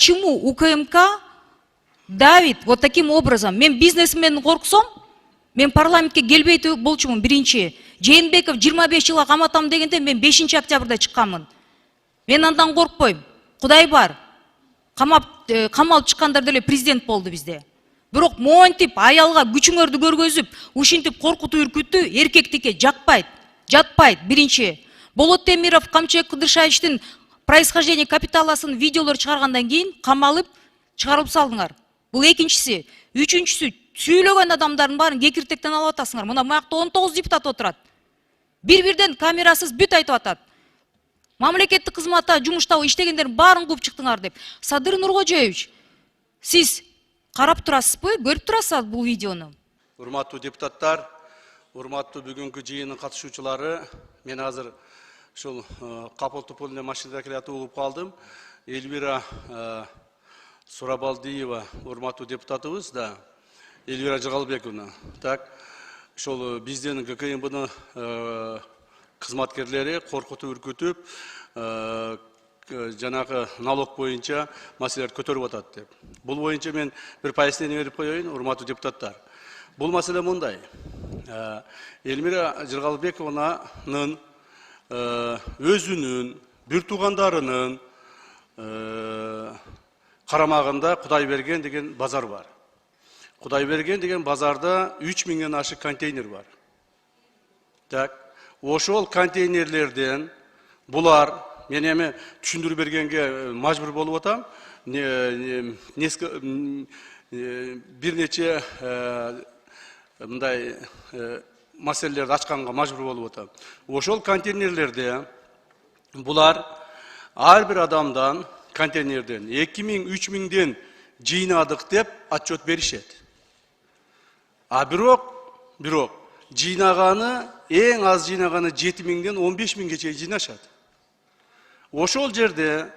почему УКМК давит вот таким образом? Мен бизнесмен корксом, мен парламентке келбей болчумун биринчи. Жээнбеков 25 жылга каматам дегенде мен 5 октябрда чыкканмын. Мен андан коркпойм. Кудай бар. Камалып чыккандар деле президент болду бизде. Бирок монтип аялга күчүңөрдү көргөзүп, ушинтип коркутуп үркүттү эркектикке жакпайт, жатпайт биринчи. Болот Темиров, Камчыбек Кыдыршаевичтин происхождение капиталасын видеолор чыгаргандан кийин камалып чыгарылып салдыңар. Бул экинчиси. Үчүнчүсү, сүйлөгөн адамдардын баарын кекиртектен алып атасыңар. Мына буякта 19 депутат отурат. Bir-birden kamerasız бүт айтып атат. Мамлекеттик кызматта жумушта иштегендердин баарын кууп чыктыңар деп. Садыр Нуркожоевич, сиз карап турасызбы, көрүп турасызбы бул видеону? Урматтуу депутаттар, урматтуу бүгүнкү жыйындын катышуучулары, мен азыр ушул капыл-тупулне машинада келатып угуп калдым. Эльвира Сурабалдиева, урматтуу депутатыбыз да, Эльвира Жыгалбековна. Так, ошол биздин ГКМБнын кызматкерлери коркутуп үркүтүп, жанагы налог боюнча маселелерди көтөрүп атат деп. Бул боюнча мен бир пояснение берип коеюн, урматтуу депутаттар. Бул маселе мындай. Эльмира Жыгалбекованын өзүнүн, бир туугандарынын карамагында Кудайберген деген базар бар. Кудайберген деген базарда 3000ден ашык контейнер бар. Так, ошол контейнерлерден булар, мен эми түшүндүрүп бергенге мажбур болуп атам. Бир нече мындай маселелерди ачканга мажбур болуп атам. Ошол контейнерлерде булар ар бир адамдан контейнерден 2000-3000ден жыйнадык деп отчет беришет. А бирок жыйнаганы, эң аз жыйнаганы 7000ден 15000ге чейин жыйнашат. Ошол жерде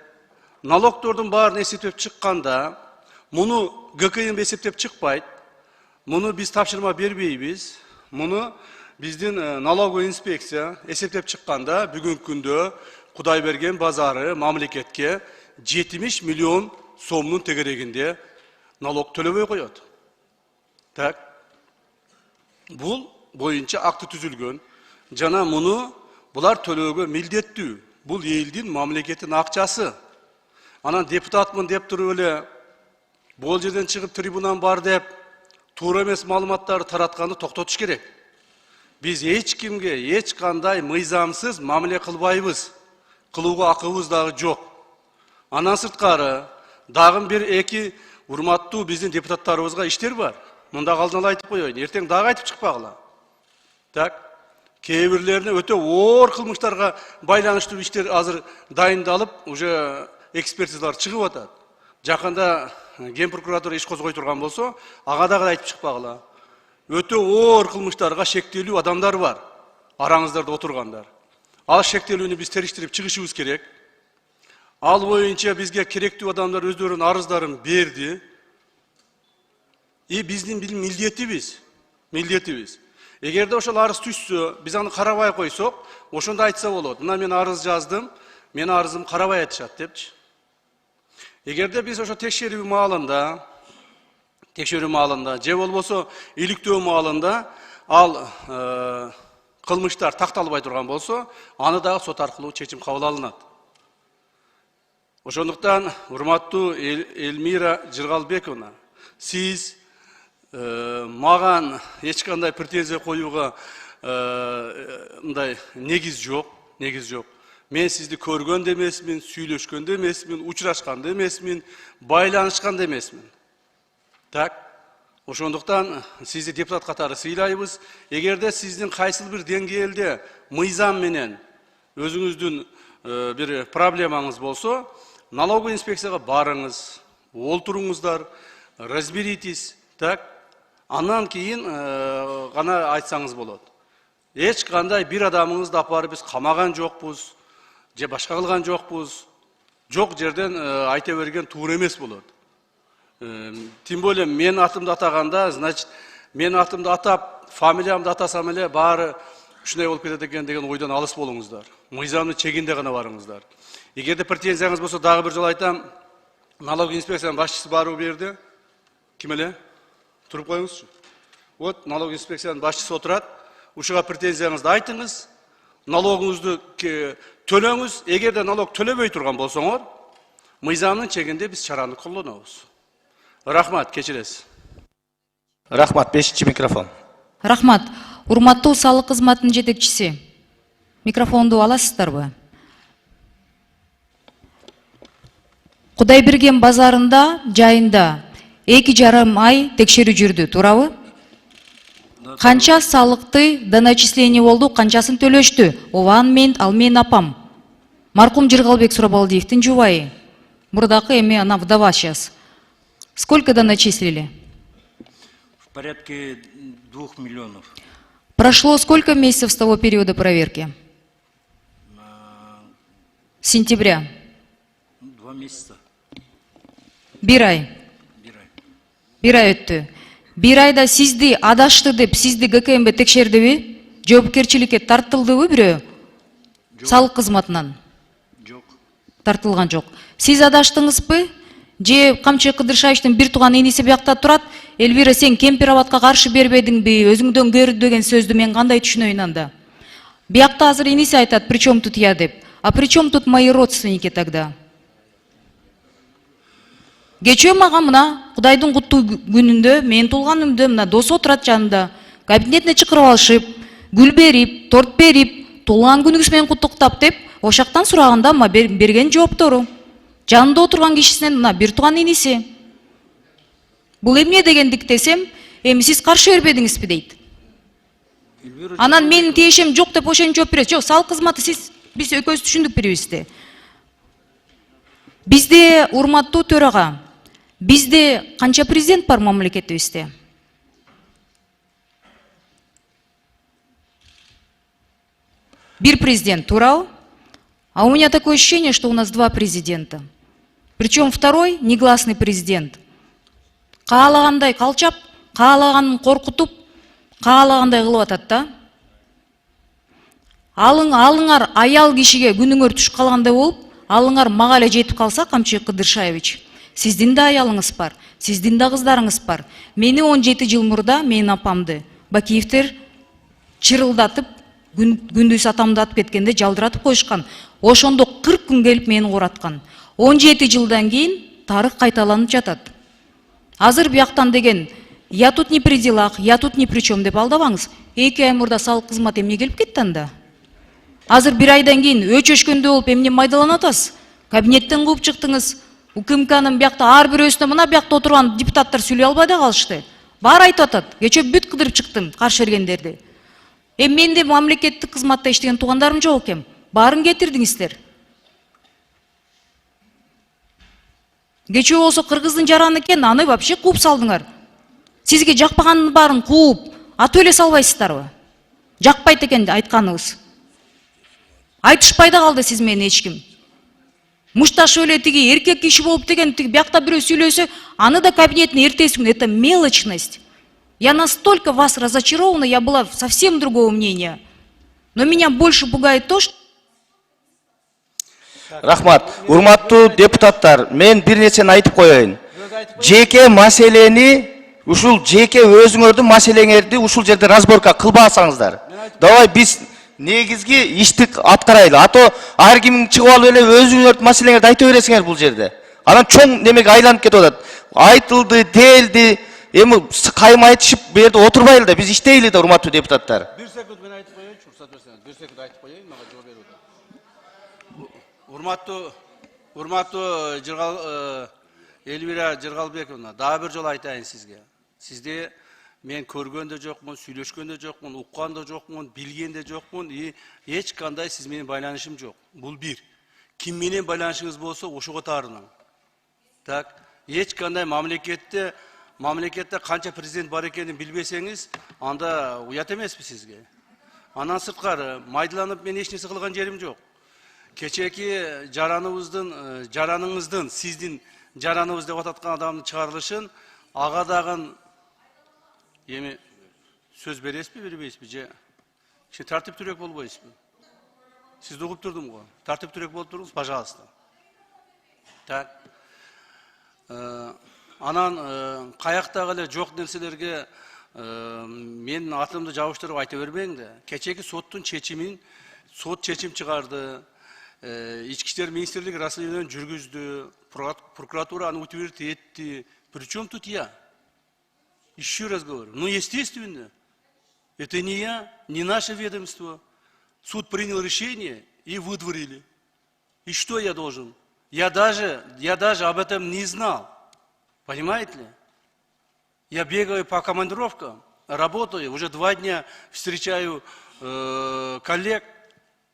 налогтордун баарын эсептеп чыкканда, муну ГКМБ эсептеп чыкпайт. Муну биз тапшырма бербейбиз. Муну биздин налоговый инспекция эсептеп чыкканда, бүгүнкү күндө Кудайберген базары мамлекетке 70 миллион сомдун тегерегинде налог төлөбөй коет. Так. Бул боюнча акты түзүлгөн. Жана муну булар төлөөгө милдеттүү. Бул элдин мамлекеттин акчасы. Анан депутатмын деп туруп эле бул жерден чыгып трибунан бар деп туура эмес маалыматтарды таратканды токтотуш керек. Биз эч кимге эч кандай мыйзамсыз мамиле кылбайбыз. Кылууга акыбыз дагы жок. Андан сырткары дагы бир эки урматтуу биздин депутаттарыбызга иштер бар. Мында алдын ала айтып коеюн, эртең дагы айтып чыкпагыла. Так, кээ бирлерине өтө оор кылмыштарга байланыштуу иштер азыр дайындалып, уже экспертизалар чыгып атат. Жакында Ген прокуратура иш козгой турган болсо, ага дагы айтып чыкпагыла. Өтө оор кылмыштарга шектелүү адамдар бар. Араңыздарда отургандар. Ал шектелүүнү биз териштирип чыгышыбыз керек. Ал боюнча бизге керектүү адамдар өздөрүнүн арыздарын берди. Биздин милдетибиз. Эгерде ошол арыз түшсө, биз аны карабай койсок, ошондо айтса болот. Мына мен арыз жаздым, менин арызым карабай атышат депчи. Эгерде биз ошо текшерүү маалында, же болбосо иликтөө маалында ал кылмыштар такталбай турган болсо, аны дагы сот аркылуу чечим кабыл алынат. Ошондуктан урматтуу Эльмира Жыгалбековна, сиз маган эч кандай претензия коюуга мындай негиз жок. Мен сизди көргөн да эмесмин, сүйлөшкөн да эмесмин, учурашкан да эмесмин, байланышкан да эмесмин. Так, ошондуктан сизди депутат катары сыйлайбыз. Эгерде сиздин кайсыл бир деңгээлде мыйзам менен өзүңүздүн бир проблемаңыз болсо, налоговый инспекцияга барыңыз, олтуруңуздар, разберитесь, так, андан кийин гана айтсаңыз болот. Эч кандай бир адамыңызды апарып биз камаган жокпуз, же башка кылган жокпуз. Жок жерден айта берген туура эмес болот. Тем более мен атымды атаганда, значит, мен атымды атап, фамилиямды атасам эле баары ушундай болуп кетет экен деген ойдон алыс болуңуздар. Мыйзамдын чегинде гана барыңыздар. Эгерде претензияңыз болсо, дагы бир жолу айтам, налог инспекцияның башчысы бару берді. Ким эле? Туруп коюңузчу. Вот налог инспекцияның башчысы отурат. Ушуга претензияңызды айтыңыз. Налогуңузду төлөңүз. Эгерде налог төлөбөй турган болсоңор, мыйзамдын чегинде биз чараны колдонобуз. Рахмат, кечиресиз. Рахмат, 5-чи микрофон. Рахмат. Урматтуу салык кызматынын жетекчиси. Микрофонду аласыздарбы? Кудайберген базарында, жайында 2,5 ай текшерүү жүрдү, туурабы? Канча салыкты доначисление болду, канчасын төлөштү? Ован мен, ал мен апам. Маркум Жыргалбек Сурабалдиевдин жубайы. Мурдакы эми ана вдова сейчас. Сколько доначислили? В порядке 2 миллионов. Прошло сколько месяцев с того периода проверки? Сентября. 2 месяца. Бир ай. Бир ай өттү. Бир айда сизди адашты деп, сизди ГКМБ текшердиби? Жоопкерчиликке тартылдыбы бирөө? Салык кызматынан? Жок. Тартылган жок. Сиз адаштыңызбы? Же Камчы Кыдыршаевичтин бир тууган иниси биякта турат, Элвира сен кемпир-абадка каршы бербедиңби, өзүңдөн көр деген сөздү мен кандай түшүнөйүн анда? Биякта азыр иниси айтат, причем тут я деп. А причем тут мои родственники тогда? Кечөө мага мына Кудайдын куттуу күнүндө, мен туулганымда мына досу отурат жанында, кабинетине чакырып алышып, гүл берип, торт берип, туулган күнүңүз менен куттуктап деп, ошактан сураганда ма берген жооптору. Жанында отурган кишисинен мына бир тууган иниси. Бул эмне дегендик десем, эми сиз каршы бербедиңизби дейт. Анан менин тиешем жок деп ошентип жооп берет. Жок, салык кызматы сиз биз экөөбүз түшүндүк бирибизди. Бизде урматтуу төрага, бизде канча президент бар мамлекетибизде? Бир президент, туурабы? А у меня такое ощущение, что у нас 2 президента. Причем второй негласный президент. Каалагандай калчап, каалаганын коркутуп, каалагандай кылып атат да. Алыңар аял кишиге күнүңөр түшүп калгандай болуп, алыңар мага эле жетип калса, Камчы Кыдыршаевич, сиздин да аялыңыз бар, сиздин да кыздарыңыз бар. Мени 17 жыл мурда менин апамды Бакиевтер чырылдатып, күндүз атамды атып кеткенде жалдыратып коюшкан. Ошондо 40 күн келип мени кураткан. 17 жылдан кийин тарых кайталанып жатат. Азыр бияктан деген я тут не при делах, я тут ни при чем деп алдабаңыз. 2 ай мурда салык кызмат эмне келип кетти анда? Азыр 1 айдан кийин өчөшкөндө болуп эмне майдаланып атасыз? Кабинеттен кууп чыктыңыз. УКМКнын биякта ар бирөөсүнө мына биякта отурган депутаттар сүйлөй албай да калышты. Баары айтып атат. Кечээ бүт кыдырып чыктым каршы бергендерди. Менде мамлекеттик кызматта иштеген туугандарым жок экен. Баарын кетирдиңиздер. Кечөө болсо кыргыздын жараны экен, аны вообще кууп салдыңар. Сизге жакпаганын баарын кууп, атып эле салбайсыздарбы? Жакпайт экен айтканыңыз. Айтышпай да калды сиз менен эч ким. Мушташып эле тиги эркек киши болуп деген тиги биякта бирөө сүйлөсө, аны да кабинеттин эртеси күнү. Это мелочность. Я настолько вас разочарована, я была совсем другого мнения. Но меня больше пугает то, что... Рахмат, урматтуу депутаттар, мен бир нерсени айтып коеюн. Жеке маселени, ушул жеке өзүңөрдүн маселеңерди ушул жерде разборка кылбасаңыздар. Давай биз негизги ишти аткарайлы. А то ар ким чыгып алып эле өзүңөрдүн маселеңерди айта бересиңер бул жерде. Анан чоң немеге айланып кетип атат. Айтылды, делди, эми кайма айтышып бу жерде отурбайлы да, биз иштейли да, урматтуу депутаттар. 1 секунд мен айтып коеюнчу, уруксат берсеңиз. 1 секунд айтып коеюн, мага жооп берүүгө. Урматтуу Элвира Жыргалбековна, дагы бир жолу айтайын сизге. Сизди мен көргөн да жокмун, сүйлөшкөн да жокмун, уккан да жокмун, билген да жокмун, эч кандай сиз менен байланышым жок. Бул бир. Ким менен байланышыңыз болсо, ошого таарынам. Так, эч кандай мамлекетте канча президент бар экенин билбесеңиз, анда уят эмеспи сизге. Андан сырткары майдаланып мен эч нерсе кылган жерим жок. Кечеки жараныңыздын, сиздин жараныбыз деп ататкан адамдын чыгарылышын ага дагы эми сөз бересизби, бербейсизби же тартиптүүрөөк болбойсузбу? Сизди угуп турдум го. Тартиптүүрөөк болуп туруңуз, пожалуйста. Так. Анан каяктагы эле жок нерселерге менин атымды жабыштырып айта бербең да. Кечеги соттун чечимин сот чечим чыгарды. Ички иштер министрлиги расследование жүргүздү. Прокуратура аны утвердить этти. Причем тут я? Еще раз говорю. Ну, естественно. Это не я, не наше ведомство. Суд принял решение и выдворили. И что я должен? Я даже об этом не знал. Понимаете ли? Я бегаю по командировкам, работаю, уже 2 дня встречаю коллег.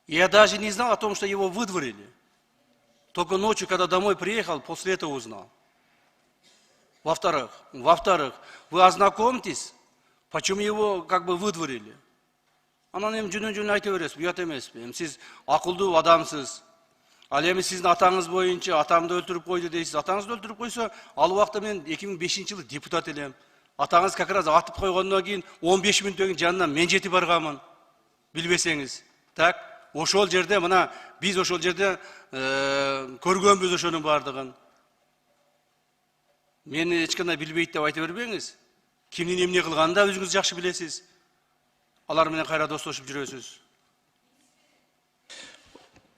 Я даже не знал о том, что его выдворили. Только ночью, когда домой приехал, после этого узнал. Во-вторых, вы ознакомьтесь, почему его как бы выдворили. Анан эми жөнөн айта бересиз, уят эмеспи. Сиз акылдуу адамсыз. Ал эми сиздин атаңыз боюнча атамды өлтүрүп койду дейсиз. Атаңызды өлтүрүп койсо, ал убакта мен 2005-жылы депутат элем. Атаңыз как раз атып койгондон кийин 15 мүнөттөн жанынан мен жетип барганмын. Билбесеңиз. Так, ошол жерде мына биз ошол жерде көргөнбүз ошонун бардыгын. Мени эч кандай билбейт деп айта бербеңиз. Кимдин эмне кылганын да өзүңүз жакшы билесиз. Алар менен кайра достошуп жүрөсүз.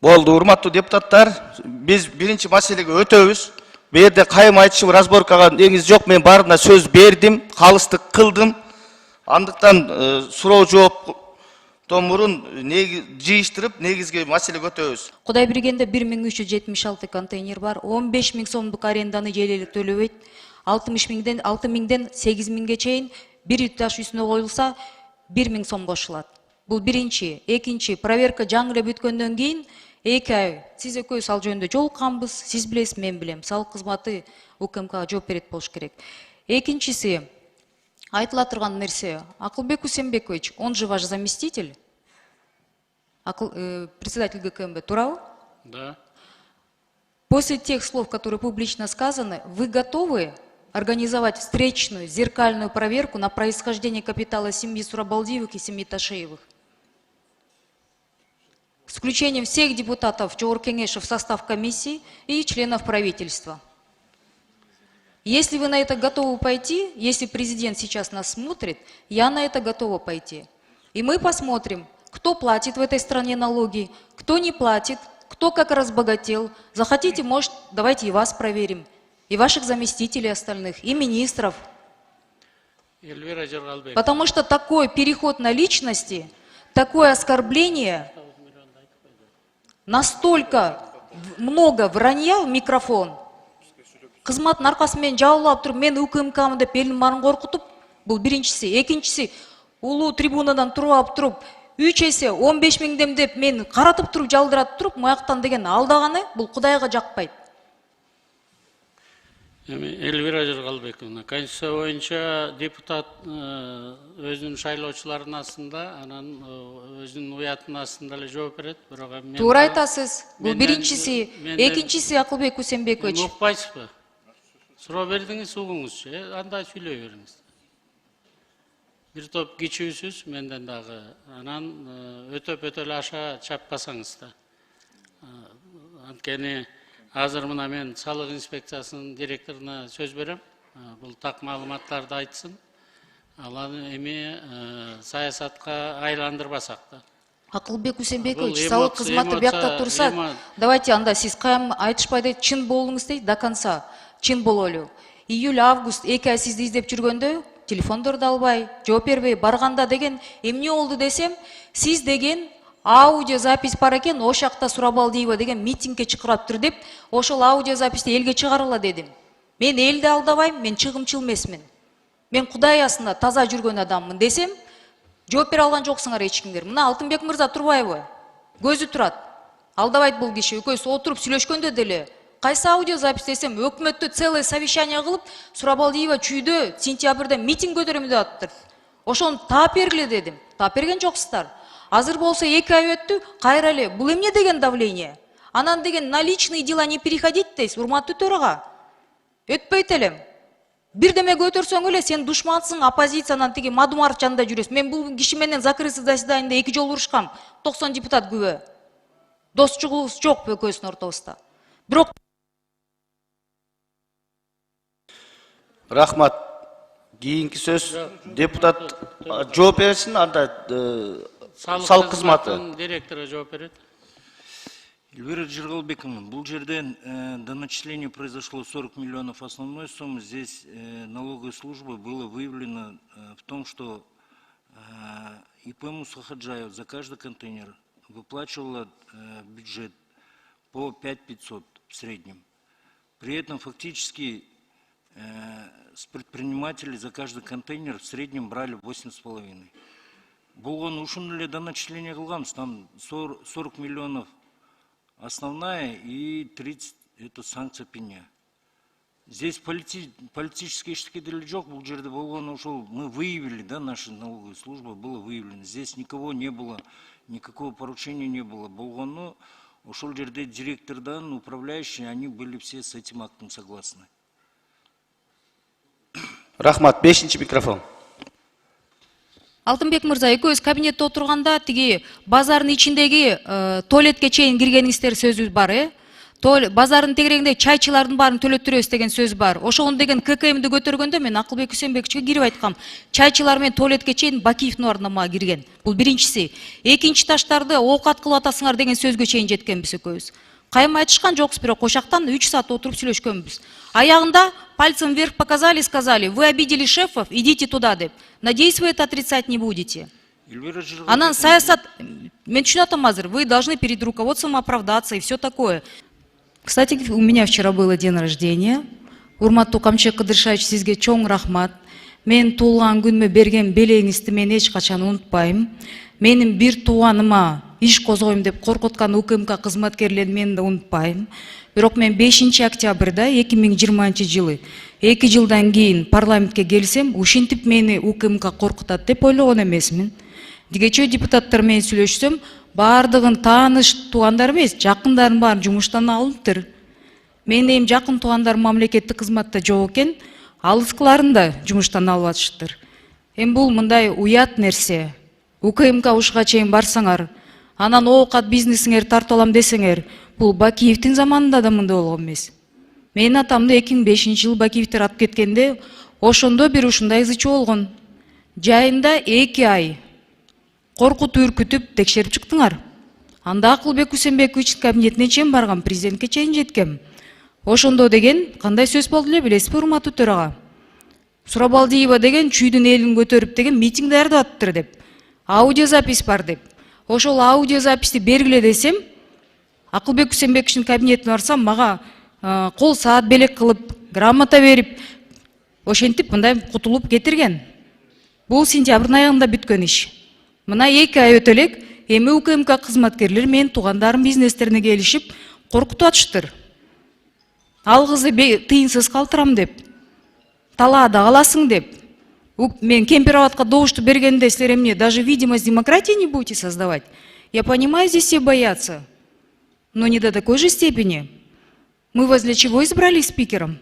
Болду, урматтуу депутаттар, биз биринчи маселеге өтөбүз. Бу жерде кайым айтышып разборкага негиз жок, мен баарына сөз бердим, калыстык кылдым. Андыктан суроо жооптон мурун жыйыштырып негизги маселеге өтөбүз. Кудай бергенде 1376 контейнер бар, 15 000 сомдук аренданы желели төлөбөйт, 6 миңден 8 000ге чейин бир этаж үстүнө коюлса 1 000 сом кошулат. Бул биринчи. Экинчи, проверка жаңы эле бүткөндөн кийин 2 ай сиз экөөбүз ал жөнүндө жолукканбыз, сиз билесиз, мен билем. Салык кызматы УКМКга жооп берет болуш керек. Экинчиси, айтыла турган нерсе, Акылбек Усенбекович, он же ваш заместитель, председатель ГКМБ, туурабы? Да. После тех слов, которые публично сказаны, вы готовы организовать встречную, зеркальную проверку на происхождение капитала семьи Сурабалдиевых и семьи Ташеевых? С включением всех депутатов Чогоркеңеша в состав комиссии и членов правительства. Если вы на это готовы пойти, если президент сейчас нас смотрит, я на это готова пойти. И мы посмотрим, кто платит в этой стране налоги, кто не платит, кто как разбогател. Захотите, может, давайте и вас проверим, и ваших заместителей остальных, и министров. Потому что такой переход на личности, такое оскорбление, настолько много вранья в микрофон, кызматтын аркасы менен жабылып туруп, мен УКМКмын деп элдин баарын коркутуп, бул биринчиси. Экинчиси, улуу трибунадан туруп алып туруп, 3 эсе 15 000 деп мен каратып туруп, жалдыратып туруп, маяктан деген алдаганы, бул Кудайга жакпайт. Эльвира Жыргалбековна, Конституция боюнча депутат өзүнүн шайлоочулардын астында, анан өзүнүн уятынын астында эле жооп берет. Туура айтасыз. Бул биринчиси, экинчиси Акылбек Усенбекович. Укпайсызбы? Суроо бердиңиз, угуңузчу, андай сүйлөй бериңиз. Бир топ кичүүсүз, менден дагы. Анан өтөп эле аша чаппасаңыз да. Анткени азыр мына мен салык инспекциясынын директоруна сөз берем. Бул так маалыматтарды айтсын. Аланы эми саясатка айландырбасак да. Акылбек Усенбекович, салык кызматы биякта турса, давайте анда сиз кайым айтышпай дейт, чын болуңуз дейт, до конца. Чын бололу. Июль, август 2 ай сизди издеп жүргөндө, телефондорду албай, жооп бербей, барганда деген, эмне болду десем, сиз деген аудиозапись бар экен, ошакта Сурабалдиева деген митингге чакырып тур деп, ошол аудиозаписти элге чыгарыла дедим. Мен элди алдабайм, мен чыгымчыл эмесмин. Мен Кудай астында таза жүргөн адаммын десем, жооп бере алган жоксуңар эч кимдер. Мына Алтынбек мырза турбайбы? Көзү турат. Алдабайт бул киши, экөөбүз отуруп сүйлөшкөндө деле. Кайсы аудиозапись десем, өкмөттө целый совещание кылып, Сурабалдиева чүйдө сентябрда митинг көтөрөм деп атыптыр. Ошону таап бергиле дедим. Таап берген жоксуздар. Азыр болсо 2 ай өттү, кайра эле бул эмне деген давление? Анан деген на личные дела не переходить дейсиз, урматтуу төрага. Өтпөйт элем. Бирдеме көтөрсөң эле сен душмансың, оппозициянан тиги Мадумаров жанында жүрөсүң. Мен бул киши менен закрытый заседаниеда 2 жолу урушкам. 90 депутат күбө. Достчугубуз жок экөөбүздүн ортобузда. Бирок Рахмат. Кийинки сөз депутат жооп берсин, анда салык кызматы. Директору жооп берет. Эльвира Джергалбековна, бул жерден до начисления произошло 40 миллионов основной суммы. Здесь налоговой службой было выявлено в том, что ИП Мусахаджаев за каждый контейнер выплачивала бюджет по 5500 в среднем. При этом фактически с предпринимателей за каждый контейнер в среднем брали 8,5. Болгон ушун эле до начисления кылганбыз, там 40 миллионов основная и 30 это санкция пеня. Здесь политические штуки деле жок, бул жерде болгон ушул, мы выявили, да, наша налоговая служба было выявлено. Здесь никого не было, никакого поручения не было. Болгону ушел жерде директордан, управляющие, они были все с этим актом согласны. Рахмат, 5-чи микрофон. Алтынбек мырза, экөөбүз кабинетте отурганда тиги базардын ичиндеги туалетке чейин киргениңиздер сөзү бар, базардын тегерегинде чайчылардын баарын төлөттүрөбүз деген сөз бар. Ошону деген ККМди көтөргөндө мен Акылбек Үсенбековичке кирип айткам. Чайчылар менен туалетке чейин Бакиевдин ордуна мага кирген. Бул биринчиси. Экинчи таштарды оокат кылып атасыңар деген сөзгө чейин жеткенбиз экөөбүз. Кайым айтышкан жокпуз, бирок ошактан 3 саат отуруп сүйлөшкөнбүз. Аягында пальцем вверх показали, сказали: вы обидели шефов, идите туда деп. Надеюсь, вы это отрицать не будете. Анан саясат, мен түшүнүп атам азыр, вы должны перед руководством оправдаться и все такое. Кстати, у меня вчера было день рождения. Урматтуу Камчек Кыдыршаевич, сизге чоң рахмат. Мен туулган күнүмө берген белеңизди мен эч качан унутпайм. Менин бир тууганыма иш козгойм деп коркуткан УКМК кызматкерлерин мен да унутпайм. Бирок мен 5 октябрда 2020 жылы 2 жылдан кийин парламентке келсем, ушинтип мени УКМК коркутат деп ойлогон эмесмин. Дигече депутаттар менен сүйлөшсөм, баардыгын тааныш туугандар эмес, жакындарын баарын жумуштан алыныптыр. Менин эми жакын туугандарым мамлекеттик кызматта жок экен, алыскыларын да жумуштан алып атышыптыр. Эми бул мындай уят нерсе. УКМК ушуга чейин барсаңар, анан оокат бизнесиңер тартып алам десеңер, бул Бакиевдин заманында да мындай болгон эмес. Менин атамды 2005 жылы Бакиевдер атып кеткенде, ошондо бир ушундай ызычы болгон. Жайында 2 ай коркутуп үркүтүп текшерип чыктыңар. Анда Акылбек Үсенбековичтин кабинетине чейин барган, президентке чейин жеткем. Ошондо деген кандай сөз болду эле билесизби, урматтуу төрага? Сурабалдиева деген чүйдүн элин көтөрүп деген митинг даярдап атыптыр деп. Аудиозапись бар деп. Ошол аудиозаписти бергиле десем, Акылбек Үсенбековичтин кабинетине барсам, мага кол саат белек кылып, грамота берип, ошентип мындай кутулуп кетирген. Бул сентябрдын аягында бүткөн иш. Мына 2 ай өтө элек, эми УКМК кызматкерлери менин туугандарым бизнестерине келишип, коркутуп атыштыр. Ал кызды тыйынсыз калтырам деп, талаада каласың деп. Мен Кемпироватка добушту бергенде силер эмне даже видимость демократии не будете создавать. Я понимаю, здесь все боятся, но не до такой же степени. Мы вас для чего избрали спикером?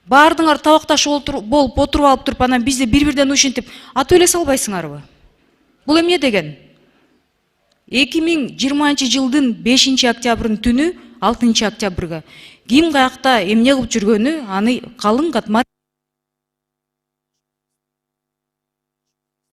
Баардыңар табакташып болуп отуруп алып туруп, анан бизди бир-бирден ушинтип атып эле салбайсыңарбы? Бул эмне деген? 2020 жылдын 5 октябрдын түнү 6 октябрга ким каякта эмне кылып жүргөнү аны калың катмар